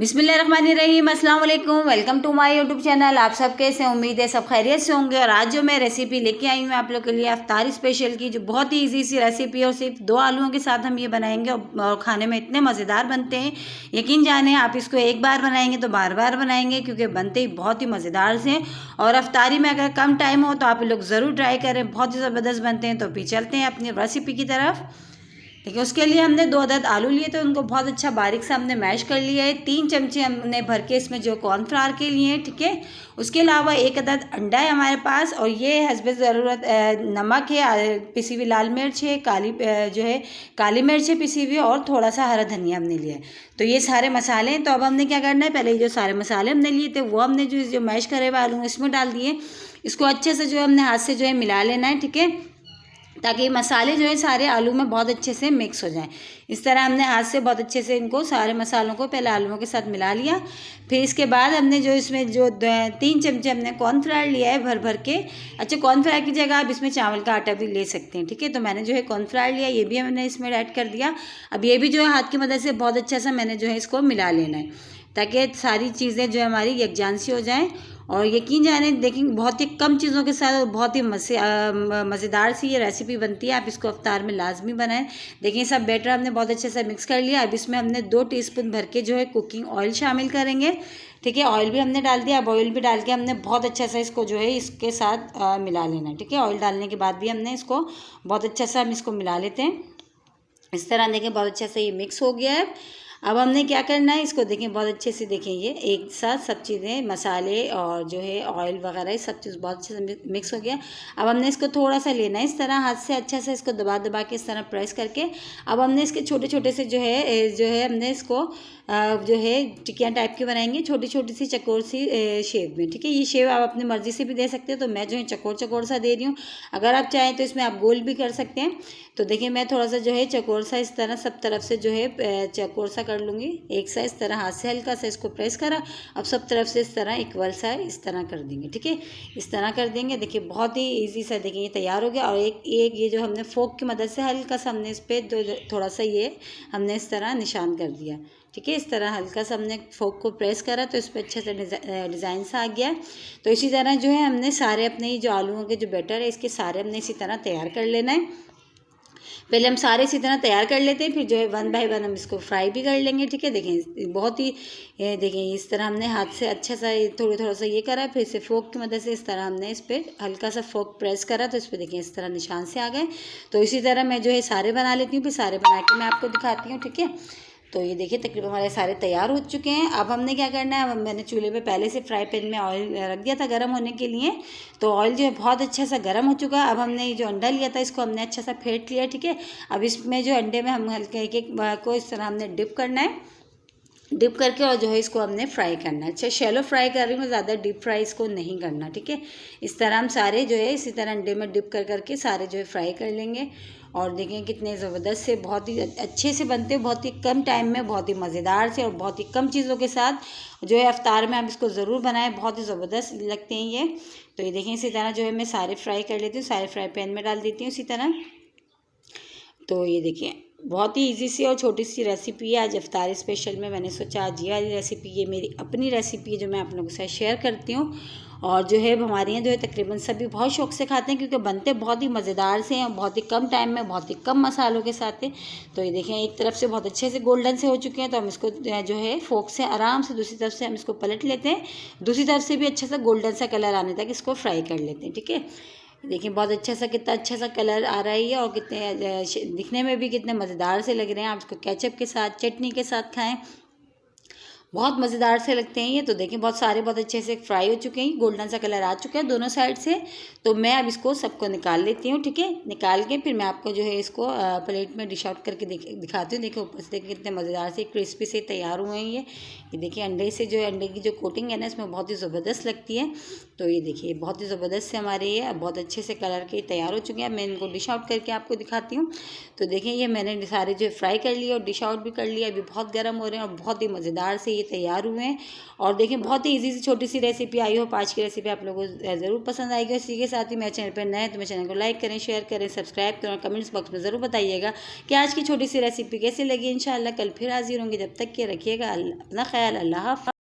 बिस्मिल्लाहिर्रहमानिर्रहीम, अस्सलाम वालेकुम। Welcome to my YouTube channel. आप सब कैसे, उम्मीद है सब खैरियत से होंगे। और आज जो मैं रेसिपी लेके आई हूँ आप लोग के लिए अफ्तारी स्पेशल की, जो बहुत ही इजी सी रेसिपी है और सिर्फ 2 आलूओं के साथ हम ये बनाएंगे और खाने में इतने मज़ेदार बनते हैं। यकीन जाने आप इसको एक बार बनाएंगे तो बार बार बनाएंगे, क्योंकि बनते ही बहुत ही मज़ेदार से। और अफ्तारी में अगर कम टाइम हो तो आप लोग ज़रूर ट्राई करें, बहुत ही ज़बरदस्त बनते हैं। तो फिर चलते हैं अपनी रेसिपी की तरफ। ठीक है, उसके लिए हमने 2 अदद आलू लिए थे, उनको बहुत अच्छा बारीक से हमने मैश कर लिया है। 3 चमचे हमने भर के इसमें जो कॉर्नफ्लावर के लिए हैं। ठीक है, उसके अलावा 1 अदद अंडा है हमारे पास, और ये हस्बे ज़रूरत नमक है, पिसी हुई लाल मिर्च है, जो है काली मिर्च है पिसी हुई, और थोड़ा सा हरा धनिया हमने लिया है। तो ये सारे मसाले हैं। तो अब हमने क्या करना है, पहले जो सारे मसाले हमने लिए थे वो हमने जो मैश करे हुए आलू इसमें डाल दिए। इसको अच्छे से जो है हमने हाथ से जो है मिला लेना है। ठीक है, ताकि मसाले जो है सारे आलू में बहुत अच्छे से मिक्स हो जाएं। इस तरह हमने हाथ से बहुत अच्छे से इनको सारे मसालों को पहले आलूओं के साथ मिला लिया। फिर इसके बाद हमने जो इसमें जो 3 चमचे हमने कॉर्नफ्लावर लिया है भर भर के। अच्छा, कॉर्नफ्लावर की जगह आप इसमें चावल का आटा भी ले सकते हैं। ठीक है, तो मैंने जो है कॉर्नफ्लावर लिया, ये भी हमने इसमें ऐड कर दिया। अब ये भी जो है हाथ की मदद से बहुत अच्छा सा मैंने जो है इसको मिला लेना है, ताकि सारी चीज़ें जो हमारी यकजानसी हो जाएँ। और यकीन जाने देखेंगे बहुत ही कम चीज़ों के साथ बहुत ही मज़ेदार सी ये रेसिपी बनती है। आप इसको अफ्तार में लाजमी बनाएं। देखिए, सब बैटर हमने बहुत अच्छे से मिक्स कर लिया। अब इसमें हमने 2 टीस्पून भर के जो है कुकिंग ऑयल शामिल करेंगे। ठीक है, ऑयल भी हमने डाल दिया। अब ऑयल भी डाल के हमने बहुत अच्छा सा इसको जो है इसके साथ मिला लेना है। ठीक है, ऑयल डालने के बाद भी हमने इसको बहुत अच्छा सा हम इसको मिला लेते हैं। इस तरह देखें बहुत अच्छा से ये मिक्स हो गया है। अब हमने क्या करना है, इसको देखें बहुत अच्छे से, देखें ये एक साथ सब चीज़ें मसाले और जो है ऑयल वगैरह सब चीज़ बहुत अच्छे से मिक्स हो गया। अब हमने इसको थोड़ा सा लेना है, इस तरह हाथ से अच्छा से इसको दबा दबा के इस तरह प्रेस करके। अब हमने इसके छोटे छोटे से जो है हमने इसको जो है टिक्कियाँ टाइप की बनाएंगे, छोटी छोटी सी चकोर सी शेप में। ठीक है, ये शेप आप अपनी मर्ज़ी से भी दे सकते हो। तो मैं जो है चकोर चकोर सा दे रही हूँ। अगर आप चाहें तो इसमें आप गोल भी कर सकते हैं। तो देखिए, मैं थोड़ा सा जो है चकोर सा इस तरह सब तरफ से जो है चकोर सा कर लूँगी। एक सा इस तरह हाथ से हल्का सा इसको प्रेस करा। अब सब तरफ से इस तरह इक्वल सा इस तरह कर देंगे। ठीक है, इस तरह कर देंगे। देखिए बहुत ही ईजी सा, देखिए ये तैयार हो गया। और एक ये जो हमने फोक की मदद से हल्का सा हमने इस पर थोड़ा सा ये हमने इस तरह निशान कर दिया। ठीक है, इस तरह हल्का सा हमने फोक को प्रेस करा तो इस पर अच्छे से डिज़ाइन सा आ गया। तो इसी तरह जो है हमने सारे अपने जो आलूओं के जो बैटर है इसके सारे हमने इसी तरह तैयार कर लेना है। पहले हम सारे इसी तरह तैयार कर लेते हैं, फिर जो है 1 बाय 1 हम इसको फ्राई भी कर लेंगे। ठीक है, देखें बहुत ही देखें इस तरह हमने हाथ से अच्छा सा थोड़ा सा ये करा, फिर से फोक की मदद से इस तरह हमने इस पर हल्का सा फोक प्रेस करा तो इस पर देखें इस तरह निशान से आ गए। तो इसी तरह मैं जो है सारे बना लेती हूँ, फिर सारे बना के मैं आपको दिखाती हूँ। ठीक है, तो ये देखिए तकरीबन हमारे सारे तैयार हो चुके हैं। अब हमने क्या करना है, अब मैंने चूल्हे पे पहले से फ्राई पैन में ऑयल रख दिया था गर्म होने के लिए। तो ऑयल जो है बहुत अच्छा सा गर्म हो चुका है। अब हमने ये जो अंडा लिया था इसको हमने अच्छा सा फेंट लिया। ठीक है, अब इसमें जो अंडे में हम हल्के एक एक को इस तरह हमने डिप करना है, डिप करके और जो है इसको हमने फ्राई करना है। अच्छा, शैलो फ्राई कर रही हूँ, ज़्यादा डीप फ्राई इसको नहीं करना। ठीक है, इस तरह हम सारे जो है इसी तरह अंडे में डिप कर करके सारे जो है फ्राई कर लेंगे। और देखें कितने ज़बरदस्त से बहुत ही अच्छे से बनते हैं, बहुत ही कम टाइम में, बहुत ही मज़ेदार से, और बहुत ही कम चीज़ों के साथ जो है अफ्तार में आप इसको ज़रूर बनाएं, बहुत ही ज़बरदस्त लगते हैं ये। तो ये देखें इसी तरह जो है मैं सारे फ्राई कर लेती हूँ, सारे फ्राई पैन में डाल देती हूँ इसी तरह। तो ये देखिए बहुत ही इजी सी और छोटी सी रेसिपी है आज इफ्तारी स्पेशल में। मैंने सोचा आज ये वाली रेसिपी, ये मेरी अपनी रेसिपी है जो मैं आप लोगों के साथ शेयर करती हूँ। और जो है हमारे यहाँ जो है तकरीबन सभी बहुत शौक से खाते हैं, क्योंकि बनते बहुत ही मज़ेदार से हैं और बहुत ही कम टाइम में बहुत ही कम मसालों के साथ है। तो ये देखें एक तरफ से बहुत अच्छे से गोल्डन से हो चुके हैं, तो हम इसको जो है फोक से आराम से दूसरी तरफ से हम इसको पलट लेते हैं। दूसरी तरफ से भी अच्छा सा गोल्डन सा कलर आने तक इसको फ्राई कर लेते हैं। ठीक है, देखिए बहुत अच्छा सा, कितना अच्छा सा कलर आ रहा है ये, और कितने दिखने में भी कितने मज़ेदार से लग रहे हैं। आप इसको केचप के साथ, चटनी के साथ खाएं, बहुत मज़ेदार से लगते हैं ये। तो देखें बहुत सारे बहुत अच्छे से फ्राई हो चुके हैं, गोल्डन सा कलर आ चुका है दोनों साइड से। तो मैं अब इसको सबको निकाल लेती हूँ। ठीक है, निकाल के फिर मैं आपको जो है इसको प्लेट में डिश आउट करके दिखाती हूँ। देखिए ऊपर से देखिए कितने मज़ेदार से क्रिस्पी से तैयार हुए हैं ये देखिए अंडे से जो है अंडे की जो कोटिंग है ना इसमें बहुत ही ज़बरदस्त लगती है। तो ये देखिए बहुत ही ज़बरदस्त से हमारे ये बहुत अच्छे से कलर के तैयार हो चुके हैं। मैं इनको डिश आउट करके आपको दिखाती हूँ। तो देखिए ये मैंने सारे जो फ्राई कर लिए और डिश आउट भी कर लिया। अभी बहुत गर्म हो रहे हैं और बहुत ही मज़ेदार से ये ये तैयार हुए हैं। और देखिए बहुत ही ईजी सी छोटी सी रेसिपी, आई होप आज की रेसिपी आप लोगों को ज़रूर पसंद आएगी। इसी के साथ ही मेरे चैनल पर नए हैं तो मेरे चैनल को लाइक करें, शेयर करें, सब्सक्राइब करें और कमेंट्स बॉक्स में ज़रूर बताइएगा कि आज की छोटी सी रेसिपी कैसी लगी। इंशाल्लाह कल फिर हाजिर होंगे, जब तक के रखिएगा अपना ख्याल। अल्लाह हाफ़िज़।